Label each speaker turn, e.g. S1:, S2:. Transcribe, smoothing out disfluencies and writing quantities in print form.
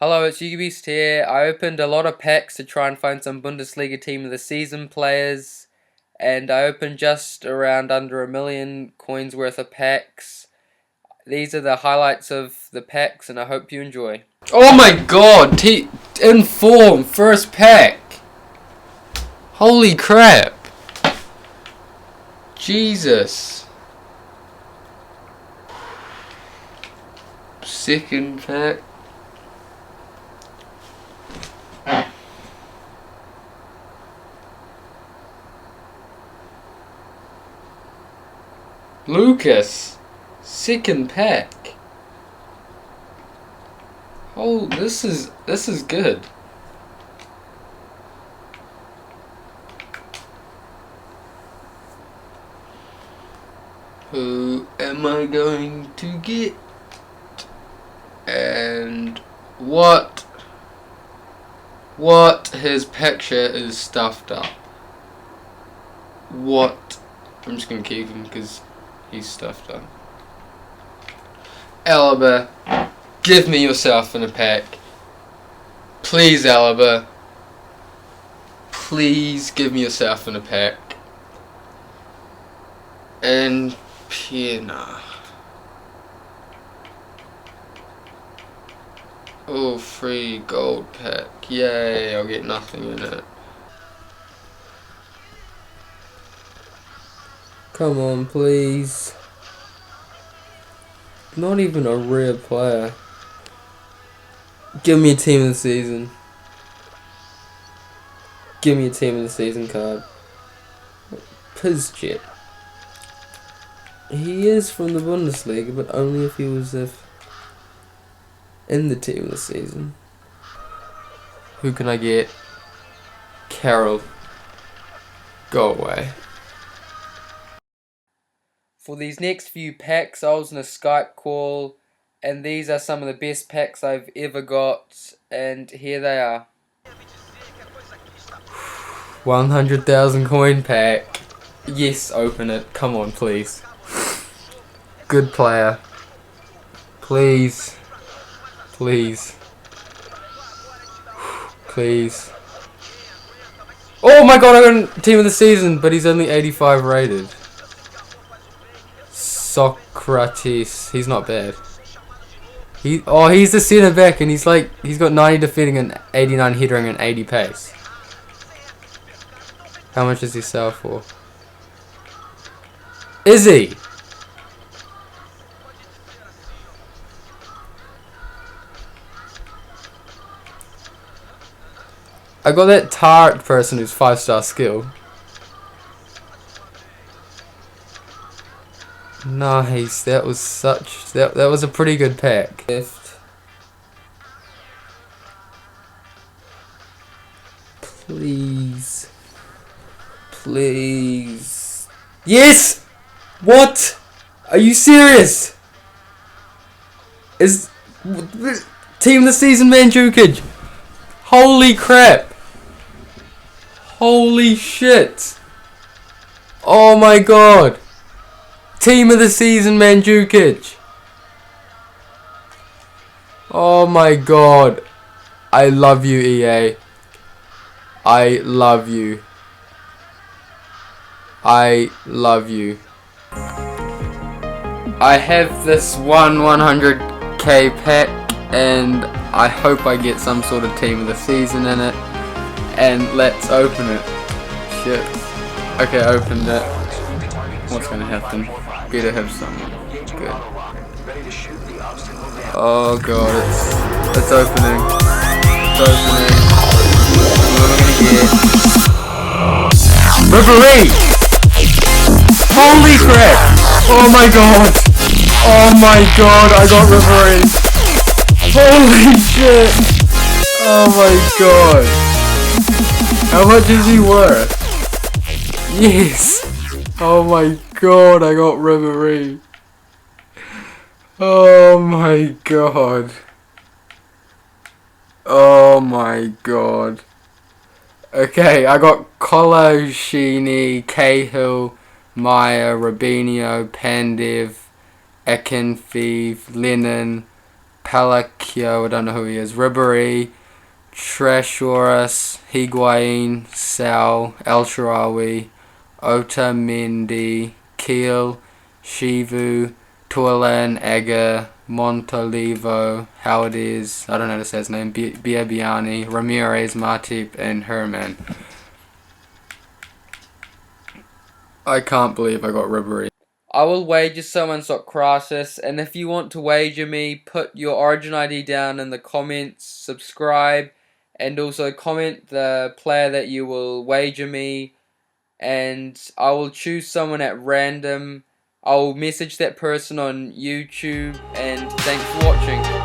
S1: Hello, it's YugiBeast here. I opened a lot of packs to try and find some Bundesliga Team of the Season players, and I opened just around under 1,000,000 coins worth of packs. These are the highlights of the packs, and I hope you enjoy. Oh my god! In form, first pack! Holy crap! Jesus! Second pack. Lucas, second pack. Oh, this is good. Who am I going to get? And what his picture is stuffed up. What? I'm just gonna keep him because he's stuffed up. Alaba, give me yourself in a pack. Please, Alaba. Please give me yourself in a pack. And Pena. Oh, free gold pack. Yay, I'll get nothing in it. Come on, please. Not even a rare player. Give me a team of the season. Give me a team of the season card. Pizjet. He is from the Bundesliga, but only if he was in the team of the season. Who can I get? Carroll. Go away. For these next few packs, I was in a Skype call, and these are some of the best packs I've ever got, and here they are. 100,000 coin pack. Yes, open it. Come on, please. Good player. Please. Please. Please. Oh my god, I got team of the season, but he's only 85 rated. Socrates. He's not bad. He's the centre back, and he's got 90 defending and 89 headering and 80 pace. How much does he sell for? Is he? I got that Tarek person who's 5-star skill. Nice, that was a pretty good pack. Left. Please. Please. Yes! What? Are you serious? Is team of the season Mandzukic? Holy crap. Holy shit. Oh my god. Team of the season Mandzukic. Oh my god. I love you, EA. I love you. I love you. I have this 100k pack, and I hope I get some sort of team of the season in it. And let's open it. Shit. Okay, I opened it. What's gonna happen? Better have someone. Good. Oh god, it's opening. It's opening. What am I gonna get? Ribery! Holy crap! Oh my god! Oh my god, I got Ribery! Holy shit! Oh my god! How much is he worth? Yes! Oh my god, I got Ribery. Oh my god. Oh my god. Okay, I got Koloshini, Cahill, Maya, Robinho, Pandev, Akinfeev, Lennon, Palacio, I don't know who he is, Ribery, Treasurus, Higuain, Sal, El Shaarawy, Otamendi, Keel, Shivu, Tuolen, Egger, Montolivo, Howard is, I don't know how to say his name, Biabiani, Ramirez, Matip, and Herman. I can't believe I got Ribery. I will wager someone's got Crassus, and if you want to wager me, put your Origin ID down in the comments, subscribe, and also comment the player that you will wager me, and I will choose someone at random. I will message that person on YouTube, and thanks for watching.